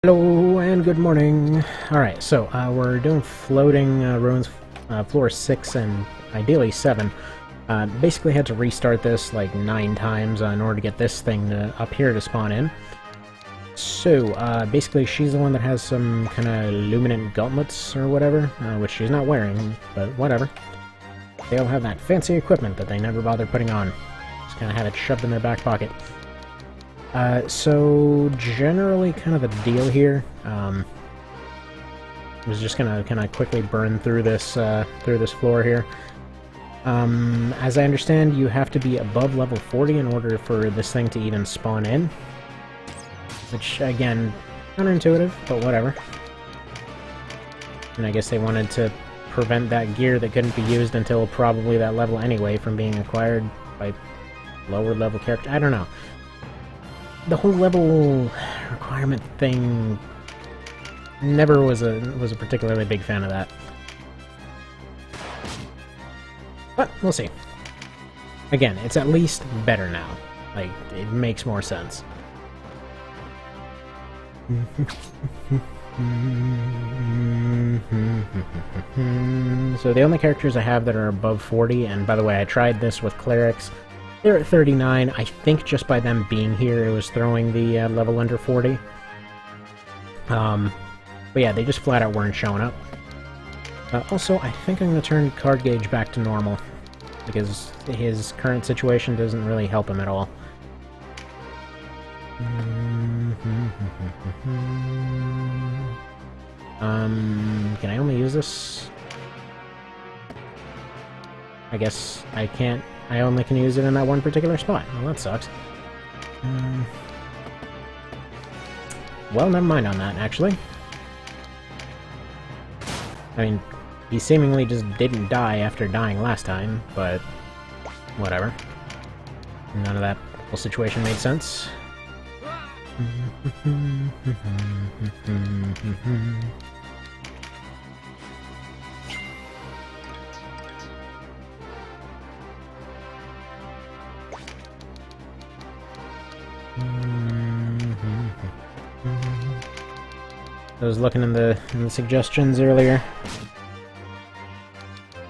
Hello and good morning. Alright, so we're doing floating ruins, floor 6 and ideally 7. Basically had to restart this like 9 times in order to get this thing up here to spawn in. So, basically she's the one that has some kind of luminant gauntlets or whatever, which she's not wearing, but whatever. They all have that fancy equipment that they never bother putting on. Just kind of have it shoved in their back pocket. So generally kind of the deal here, I was just gonna kind of quickly burn through this floor here. As I understand, you have to be above level 40 in order for this thing to even spawn in. Which, again, counterintuitive, but whatever. And I guess they wanted to prevent that gear that couldn't be used until probably that level anyway from being acquired by lower level characters. I don't know. The whole level requirement thing never was a particularly big fan of that. But we'll see. Again, it's at least better now. Like, it makes more sense. So the only characters I have that are above 40, and by the way, I tried this with clerics. They're at 39. I think just by them being here, it was throwing the level under 40. But yeah, they just flat out weren't showing up. Also, I think I'm going to turn card gauge back to normal, because his current situation doesn't really help him at all. Can I only use this? I guess I can't. I only can use it in that one particular spot. Well, that sucks. Well, never mind on that, actually. I mean, he seemingly just didn't die after dying last time, but whatever. None of that whole situation made sense. I was looking in the suggestions earlier,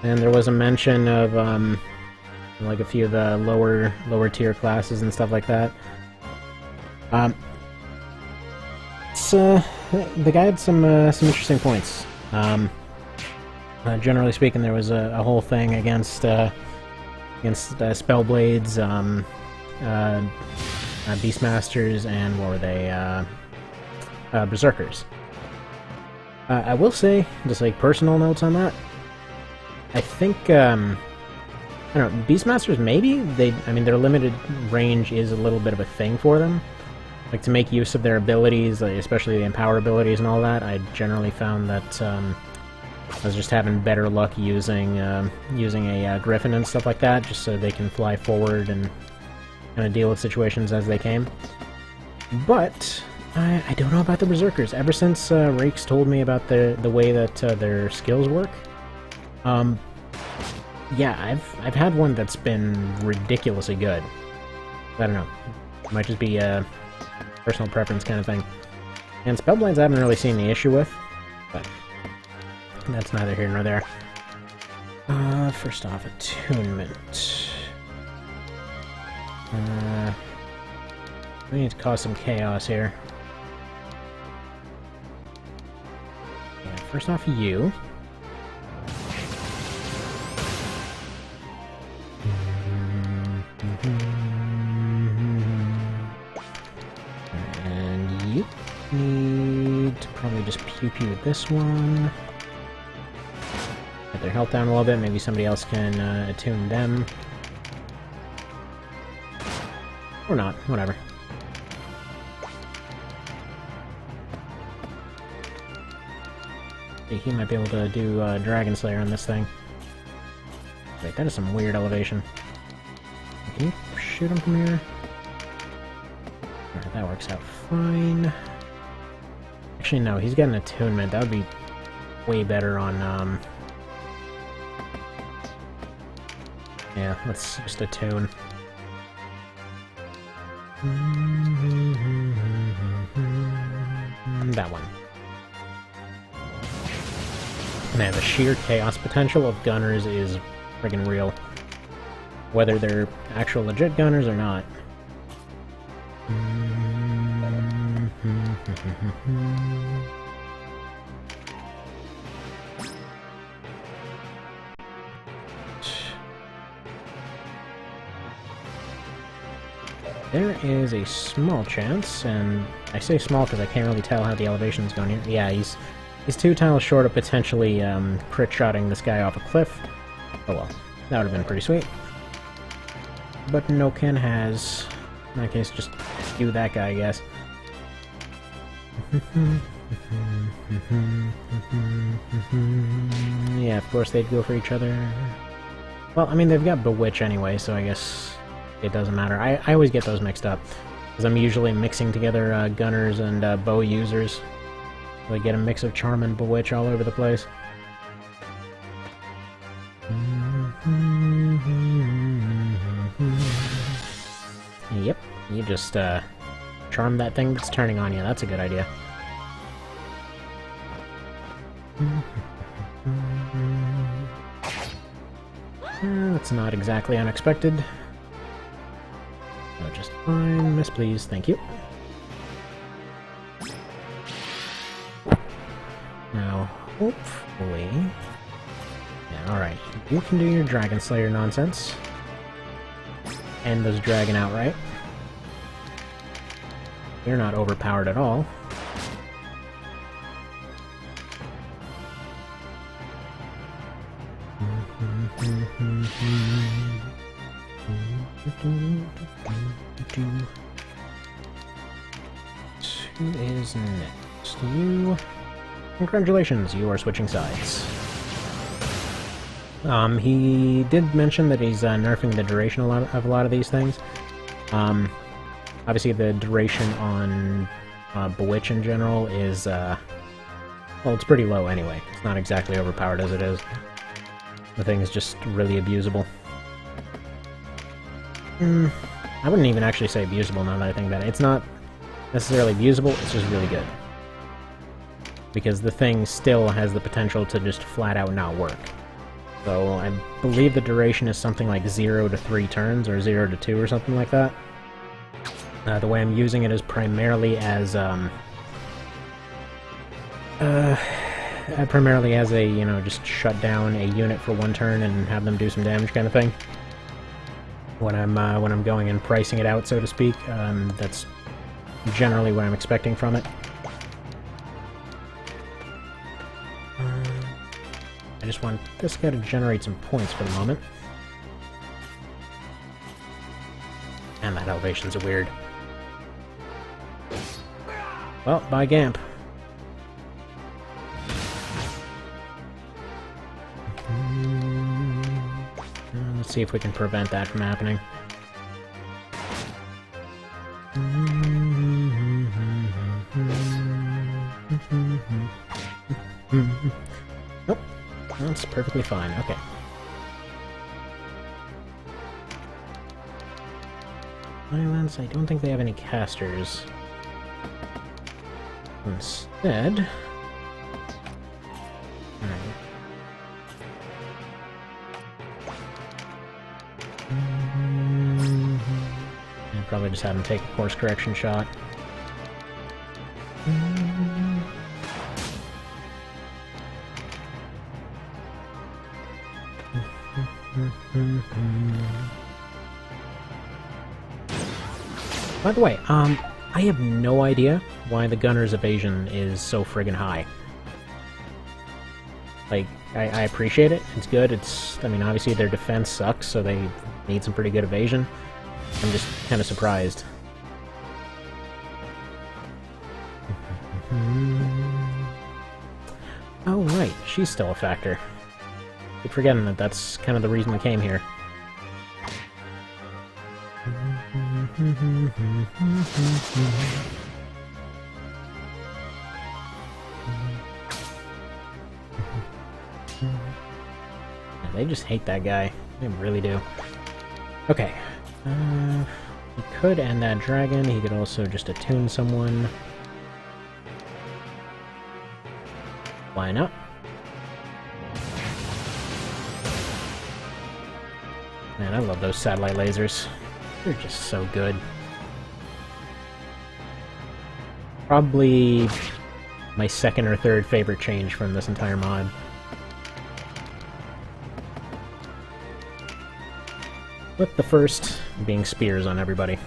and there was a mention of like a few of the lower tier classes and stuff like that. The guy had some interesting points. Generally speaking, there was a whole thing against Spellblades, Beastmasters, and what were they? Berserkers. I will say, just like personal notes on that, I think, I don't know, Beastmasters maybe? I mean, their limited range is a little bit of a thing for them. Like, to make use of their abilities, especially the empower abilities and all that, I generally found that, I was just having better luck using a Griffin and stuff like that, just so they can fly forward and kind of deal with situations as they came. But I don't know about the Berserkers. Ever since Rakes told me about the way that their skills work, yeah, I've had one that's been ridiculously good. I don't know. It might just be a personal preference kind of thing. And Spellblades I haven't really seen the issue with, but that's neither here nor there. First off, attunement. We need to cause some chaos here. Yeah, first off, you. And you need to probably just pew-pew this one. Get their health down a little bit, maybe somebody else can attune them. Or not, whatever. He might be able to do Dragon Slayer on this thing. Wait, that is some weird elevation. Can you shoot him from here? Alright, that works out fine. Actually, no, he's got an attunement. That would be way better on, yeah, let's just attune. that one. Man, the sheer chaos potential of gunners is friggin' real. Whether they're actual legit gunners or not. There is a small chance, and I say small because I can't really tell how the elevation's going here. Yeah, he's 2 tiles short of potentially crit-shotting this guy off a cliff. Oh well, that would have been pretty sweet. But Noken has... In that case, just do that guy, I guess. Yeah, of course they'd go for each other. Well, I mean, they've got Bewitch anyway, so I guess it doesn't matter. I always get those mixed up, because I'm usually mixing together gunners and bow users. So I get a mix of Charm and Bewitch all over the place. Yep, you just charm that thing that's turning on you. That's a good idea. That's not exactly unexpected. No, just fine. Miss, please. Thank you. Now, hopefully... Yeah, alright. You can do your Dragon Slayer nonsense. End this dragon outright. You're not overpowered at all. Who is next? You. Congratulations, you are switching sides. He did mention that he's nerfing the duration of a lot of these things. Obviously the duration on Bewitch in general is, well, it's pretty low anyway. It's not exactly overpowered as it is. The thing is just really abusable. I wouldn't even actually say abusable now that I think about it. It's not necessarily abusable, it's just really good. Because the thing still has the potential to just flat out not work. So I believe the duration is something like 0 to 3 turns, or 0 to 2 or something like that. The way I'm using it is primarily as, primarily as a, you know, just shut down a unit for 1 turn and have them do some damage kind of thing. When I'm going and pricing it out, so to speak, that's generally what I'm expecting from it. I just want this guy to generate some points for the moment. And that elevation's weird. Well, bye Gamp. Let's see if we can prevent that from happening. Nope. That's perfectly fine. Okay. Islands, I don't think they have any casters. Instead... Alright. I'd probably just have him take a course correction shot. By the way, I have no idea why the gunner's evasion is so friggin' high. Like, I appreciate it, it's good, I mean, obviously their defense sucks, so they need some pretty good evasion. I'm just kinda surprised. Oh right, she's still a factor. Keep forgetting that that's kind of the reason we came here. Yeah, they just hate that guy. They really do. Okay. He could end that dragon. He could also just attune someone. Line up. Man, I love those satellite lasers. They're just so good. Probably my second or third favorite change from this entire mod. With the first being spears on everybody.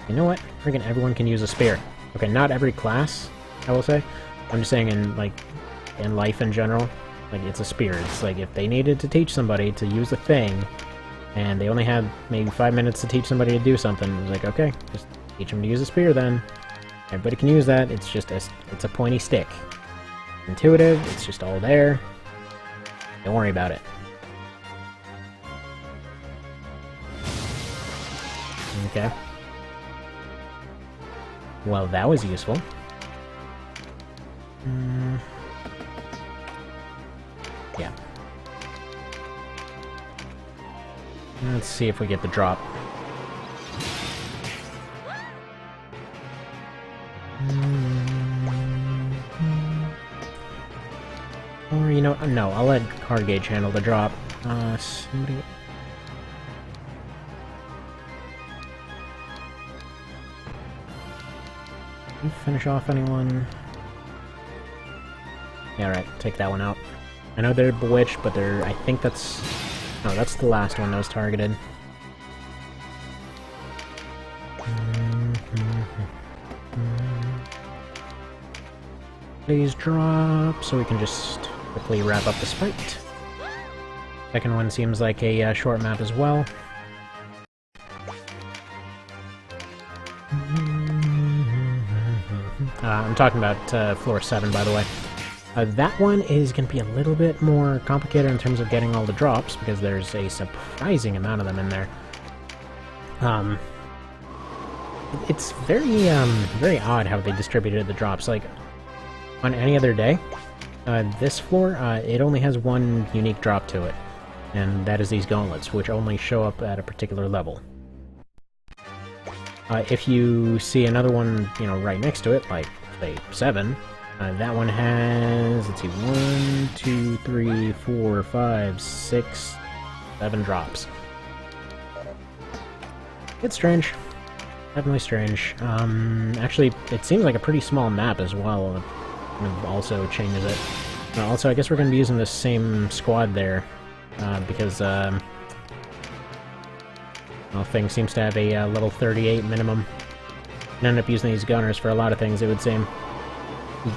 You know what? Friggin' everyone can use a spear. Okay, not every class, I will say. I'm just saying in, like, in life in general. Like, it's a spear. It's like, if they needed to teach somebody to use a thing, and they only had maybe 5 minutes to teach somebody to do something, it was like, okay, just teach them to use a spear then. Everybody can use that, it's just it's a pointy stick. Intuitive, it's just all there. Don't worry about it. Okay. Well, that was useful. Yeah. Let's see if we get the drop. Or, you know, no, I'll let Card Gauge handle the drop. Somebody... Can you finish off anyone? Yeah, right, take that one out. I know they're bewitched, but they're... I think that's... No, that's the last one that was targeted. Please drop, so we can just quickly wrap up this fight. Second one seems like a short map as well. I'm talking about floor 7, by the way. That one is going to be a little bit more complicated in terms of getting all the drops, because there's a surprising amount of them in there. It's very, very odd how they distributed the drops. Like, on any other day, this floor, it only has one unique drop to it, and that is these gauntlets, which only show up at a particular level. If you see another one, you know, right next to it, like, say, 7, that one has, let's see, 1, 2, 3, 4, 5, 6, 7 drops. It's strange. Definitely strange. Actually, it seems like a pretty small map as well. It also changes it. Also, I guess we're going to be using the same squad there, because, well, thing seems to have a level 38 minimum. And end up using these gunners for a lot of things, it would seem.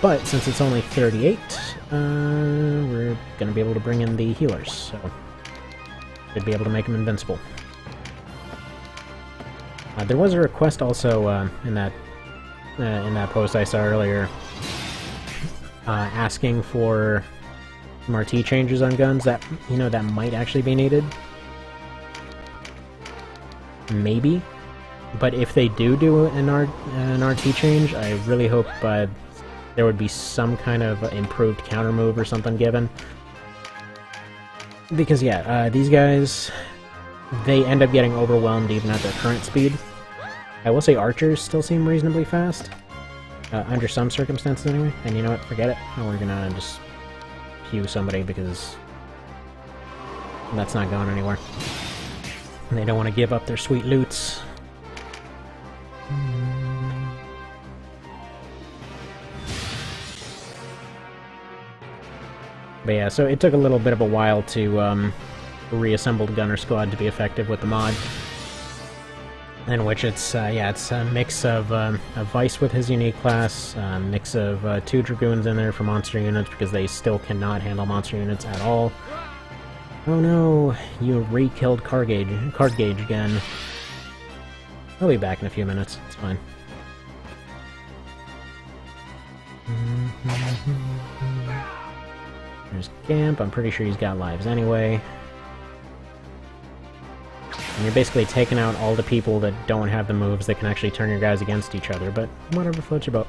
But, since it's only 38, we're going to be able to bring in the healers, so... should be able to make them invincible. There was a request also, in that post I saw earlier, asking for some RT changes on guns that, you know, that might actually be needed. Maybe. But if they do an RT change, I really hope there would be some kind of improved counter move or something given. Because, yeah, these guys, they end up getting overwhelmed even at their current speed. I will say archers still seem reasonably fast. Under some circumstances, anyway. And you know what? Forget it. We're gonna just pew somebody because that's not going anywhere. And they don't want to give up their sweet loots. But yeah, so it took a little bit of a while to reassemble the gunner squad to be effective with the mod. In which it's, yeah, it's a mix of a Vice with his unique class, a mix of 2 Dragoons in there for monster units, because they still cannot handle monster units at all. Oh no, you re-killed Card Gauge again. I'll be back in a few minutes, it's fine. There's Gamp, I'm pretty sure he's got lives anyway. And you're basically taking out all the people that don't have the moves that can actually turn your guys against each other, but whatever floats your boat.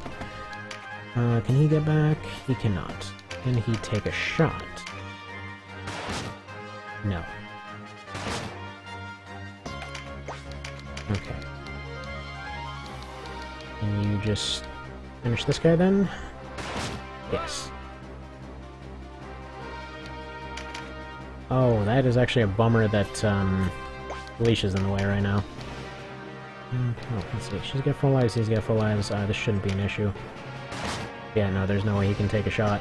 Can he get back? He cannot. Can he take a shot? No. Okay. Can you just finish this guy then? Yes. Oh, that is actually a bummer that leash is in the way right now. Oh, let's see. She's got full lives, he's got full lives. This shouldn't be an issue. Yeah, no, there's no way he can take a shot.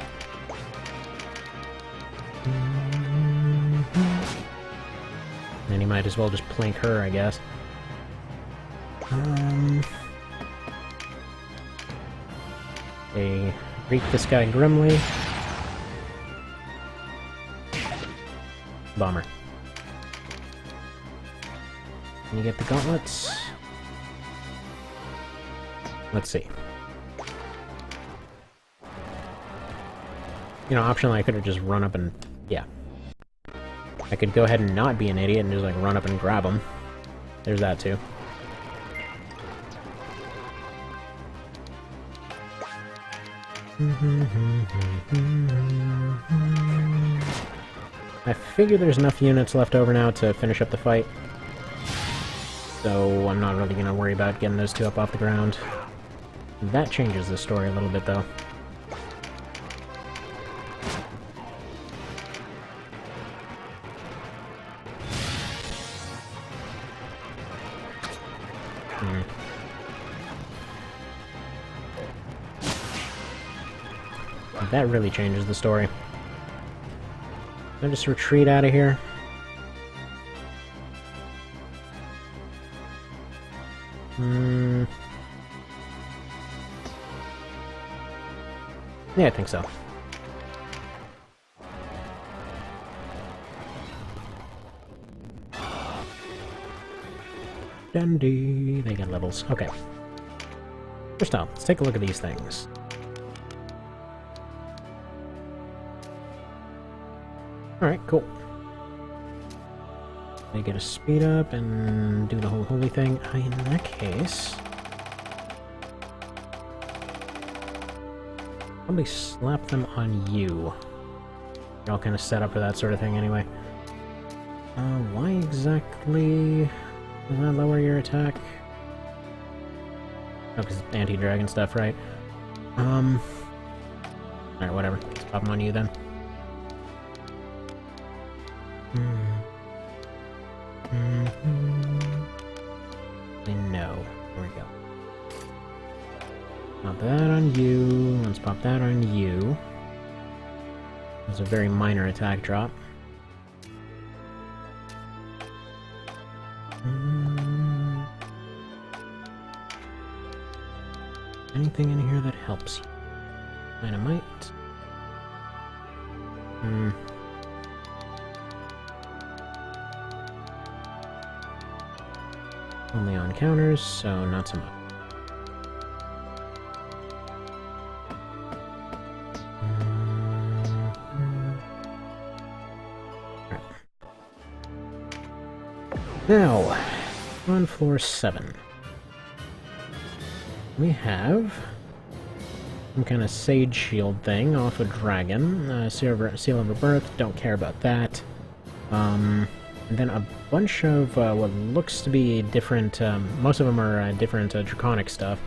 And he might as well just plink her, I guess. They greet this guy grimly. Bummer. Can you get the gauntlets? Let's see. You know, optionally I could have just run up and... yeah. I could go ahead and not be an idiot and just, like, run up and grab him. There's that, too. I figure there's enough units left over now to finish up the fight. So I'm not really going to worry about getting those two up off the ground. That changes the story a little bit, though. That really changes the story. I'll just retreat out of here. Yeah, I think so. Dundee. They get levels. Okay. First off, let's take a look at these things. Alright, cool. They get a speed up and do the whole holy thing. In that case... probably slap them on you. You're all kind of set up for that sort of thing anyway. Why exactly does that lower your attack? Oh, because it's anti-dragon stuff, right? Alright, whatever. Let's pop them on you then. No. There we go. Pop that on you. Let's pop that on you. It's a very minor attack drop. Anything in here that helps you? Dynamite. Only on counters, so not so much. Right. Now, on floor 7, we have some kind of Sage Shield thing off a dragon. Seal of Rebirth, don't care about that. And then a bunch of what looks to be different, most of them are different draconic stuff.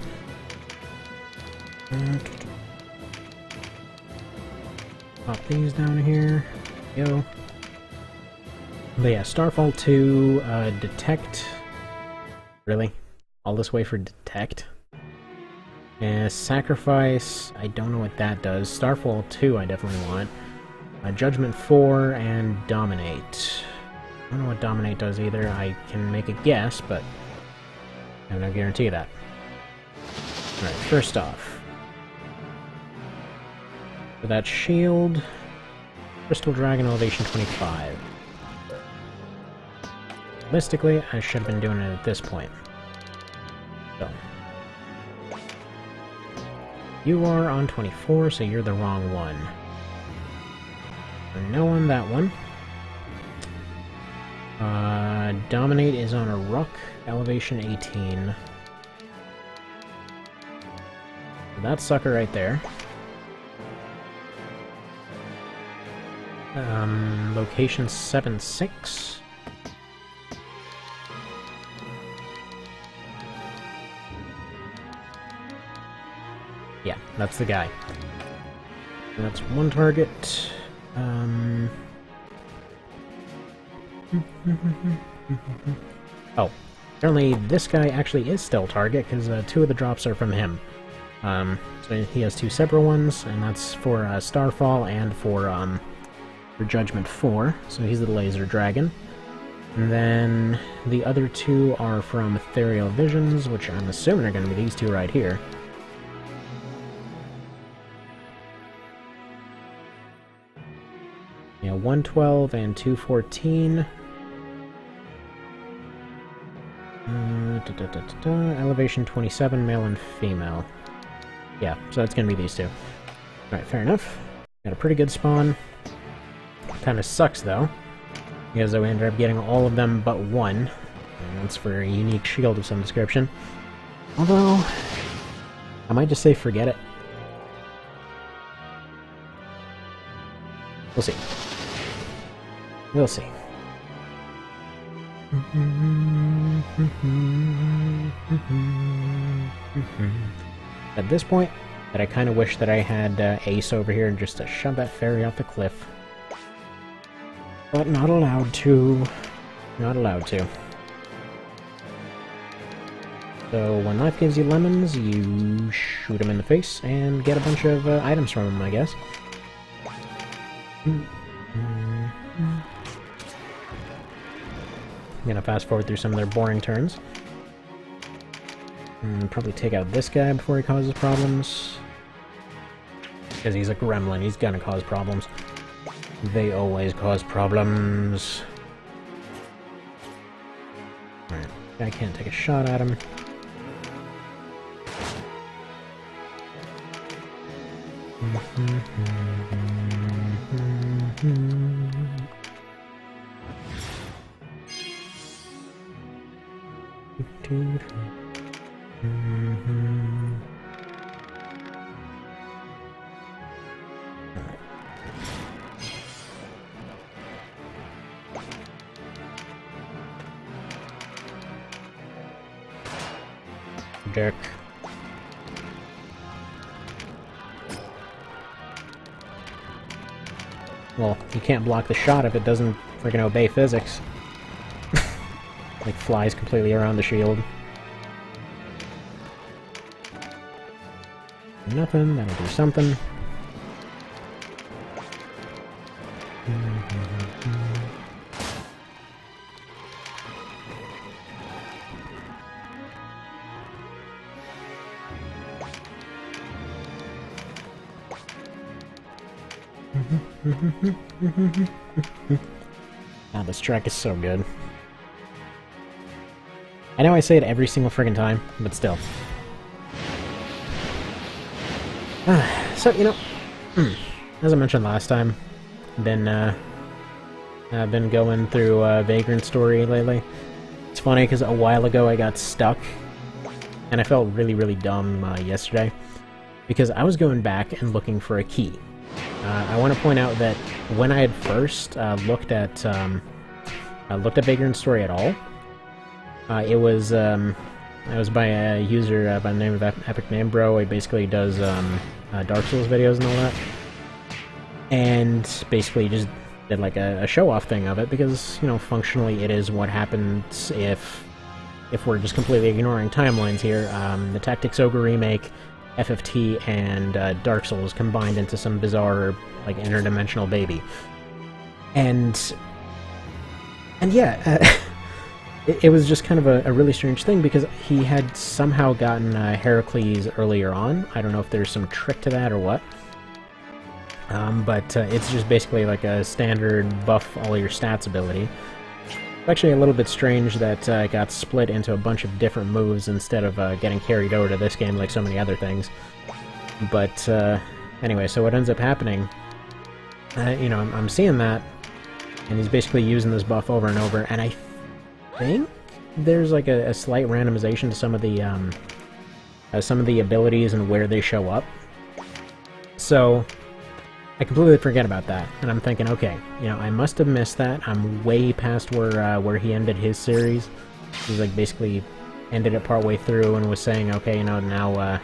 Pop these down here. Go. But yeah, Starfall 2, Detect. Really? All this way for Detect? Sacrifice, I don't know what that does. Starfall 2 I definitely want. Judgment 4, and Dominate. I don't know what Dominate does either. I can make a guess, but I have no guarantee of that. Alright, first off. For that shield, Crystal Dragon Elevation 25. Realistically, I should have been doing it at this point. So. You are on 24, so you're the wrong one. No on that one. Dominate is on a Rook, elevation 18. That sucker right there. Location 7-6. Yeah, that's the guy. And that's one target. Oh, apparently this guy actually is still target, because 2 of the drops are from him. So he has 2 separate ones, and that's for Starfall and for Judgment 4, so he's the laser dragon. And then the other 2 are from Ethereal Visions, which I'm assuming are going to be these 2 right here. Yeah, 112 and 214. Elevation 27, male and female. Yeah, so it's gonna be these 2. Alright, fair enough. Got a pretty good spawn. Kinda sucks, though, because we ended up getting all of them but 1. And that's for a unique shield of some description. Although, I might just say forget it. We'll see. We'll see. At this point, I kind of wish that I had Ace over here and just to shove that fairy off the cliff. But not allowed to. Not allowed to. So when life gives you lemons, you shoot them in the face and get a bunch of items from them, I guess. I'm gonna fast forward through some of their boring turns. Probably take out this guy before he causes problems. Because he's a gremlin, he's gonna cause problems. They always cause problems. Alright, I can't take a shot at him. Jerk. Well, you can't block the shot if it doesn't freaking obey physics. Like, flies completely around the shield. Nothing, that'll do something. Ah, this track is so good. I know I say it every single friggin' time, but still. So, you know, as I mentioned last time, I've been going through Vagrant Story lately. It's funny, because a while ago I got stuck, and I felt really, really dumb yesterday, because I was going back and looking for a key. I want to point out that when I had first looked at Vagrant Story at all, it was by a user by the name of Epic Name Bro. He basically does Dark Souls videos and all that, and basically just did like a show-off thing of it, because, you know, functionally it is what happens if we're just completely ignoring timelines here. The Tactics Ogre remake, FFT, and Dark Souls combined into some bizarre, like, interdimensional baby. And yeah, it was just kind of a really strange thing, because he had somehow gotten Heracles earlier on. I don't know if there's some trick to that or what. But it's just basically like a standard buff all your stats ability. It's actually a little bit strange that it got split into a bunch of different moves instead of getting carried over to this game like so many other things. But anyway, so what ends up happening, you know, I'm seeing that, and he's basically using this buff over and over, and I think there's like a slight randomization to some of the abilities and where they show up. So I completely forget about that, and I'm thinking, okay, you know, I must have missed that. I'm way past where he ended his series. He's like basically ended it partway through and was saying, okay, you know, now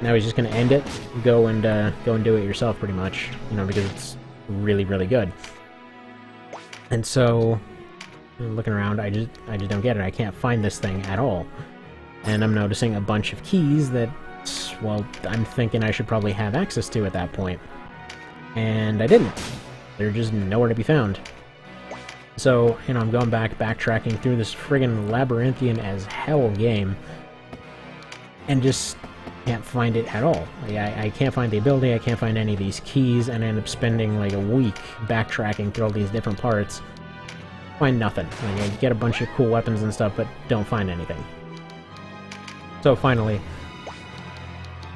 he's just gonna end it. Go and do it yourself, pretty much, you know, because it's really, really good. And so looking around, I just don't get it. I can't find this thing at all. And I'm noticing a bunch of keys that, well, I'm thinking I should probably have access to at that point. And I didn't. They're just nowhere to be found. So, you know, I'm going back, backtracking through this friggin' labyrinthian as hell game, and just can't find it at all. Like, I can't find the ability, I can't find any of these keys, and I end up spending like a week backtracking through all these different parts. Find nothing. Like, I get a bunch of cool weapons and stuff, but don't find anything. So finally,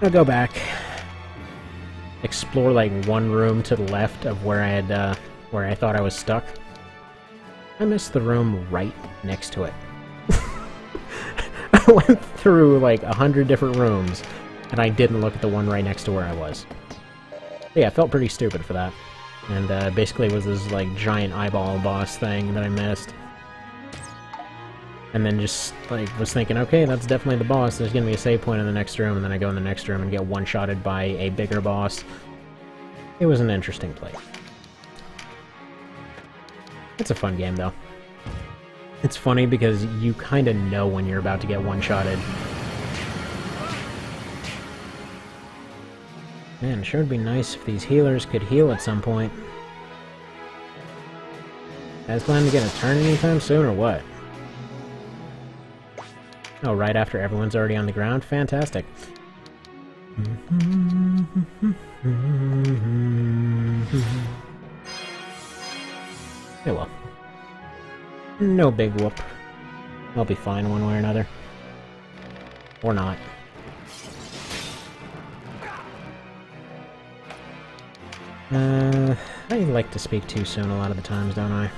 I'll go back, explore like one room to the left of where I had, where I thought I was stuck. I missed the room right next to it. I went through like 100 different rooms, and I didn't look at the one right next to where I was. Yeah, I felt pretty stupid for that. And basically it was this like giant eyeball boss thing that I missed. And then just like was thinking, okay, that's definitely the boss, there's gonna be a save point in the next room, and then I go in the next room and get one-shotted by a bigger boss. It was an interesting play. It's a fun game, though. It's funny because you kind of know when you're about to get one-shotted. Man, it sure would be nice if these healers could heal at some point. Guys planning to get a turn anytime soon, or what? Oh, right after everyone's already on the ground? Fantastic. Yeah, well. No big whoop. I'll be fine one way or another. Or not. I like to speak too soon a lot of the times, don't I?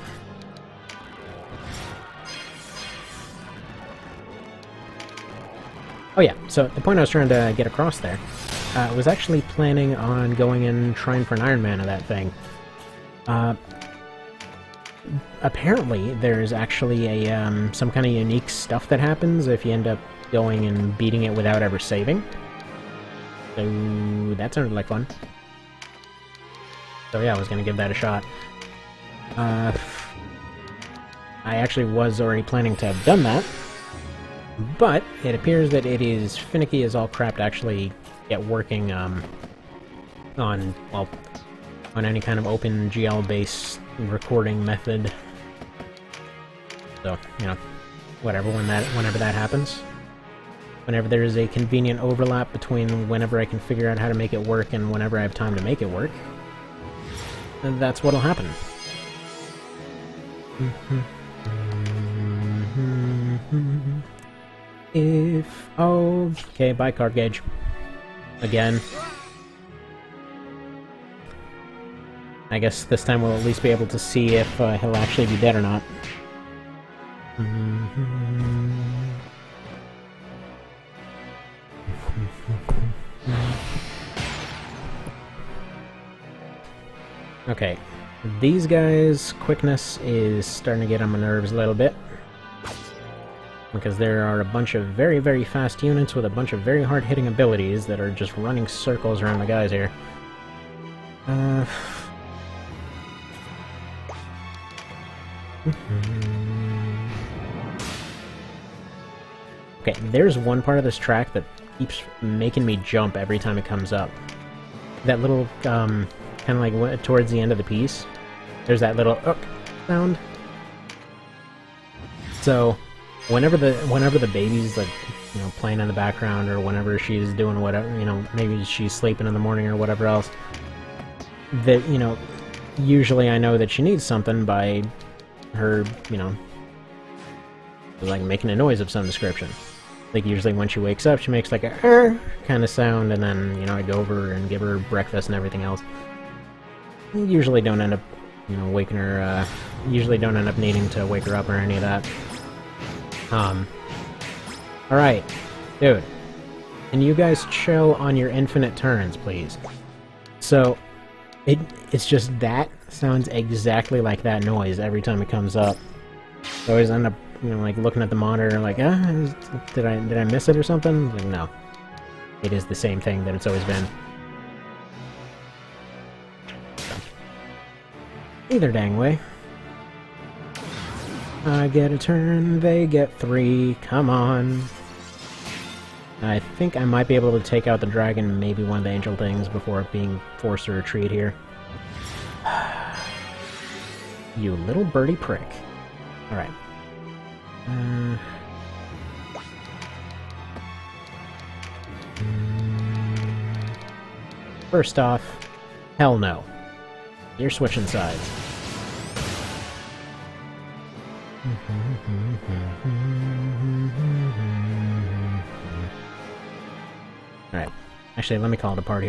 Oh yeah, so the point I was trying to get across there, was actually planning on going and trying for an Iron Man of that thing. Apparently, there's actually a, some kind of unique stuff that happens if you end up going and beating it without ever saving. So, that sounded like fun. So yeah, I was gonna give that a shot. I actually was already planning to have done that, but it appears that it is finicky as all crap to actually get working, on, well, on any kind of OpenGL-based recording method. So, you know, whatever, whenever that happens. Whenever there is a convenient overlap between whenever I can figure out how to make it work and whenever I have time to make it work, and that's what'll happen. Okay, bye, card gauge. Again. I guess this time we'll at least be able to see if he'll actually be dead or not. Okay, these guys' quickness is starting to get on my nerves a little bit. Because there are a bunch of very, very fast units with a bunch of very hard-hitting abilities that are just running circles around the guys here. Okay, there's one part of this track that keeps making me jump every time it comes up. That little, kind of like towards the end of the piece, there's that little sound. So, whenever the baby's like, you know, playing in the background, or whenever she's doing whatever, you know, maybe she's sleeping in the morning or whatever else, that, you know, usually I know that she needs something by her, you know, like making a noise of some description. Like usually when she wakes up, she makes like a kind of sound, and then, you know, I go over and give her breakfast and everything else. Usually don't end up, you know, waking her, usually don't end up needing to wake her up or any of that. Alright, dude. Can you guys chill on your infinite turns, please? So, it's just that sounds exactly like that noise every time it comes up. I always end up, you know, like looking at the monitor like, did I miss it or something? Like, no. It is the same thing that it's always been. Either dang way. I get a turn, they get 3, come on. I think I might be able to take out the dragon, maybe one of the angel things, before being forced to retreat here. You little birdie prick. Alright. First off, hell no. You're switching sides. Alright. Actually, let me call it apart here.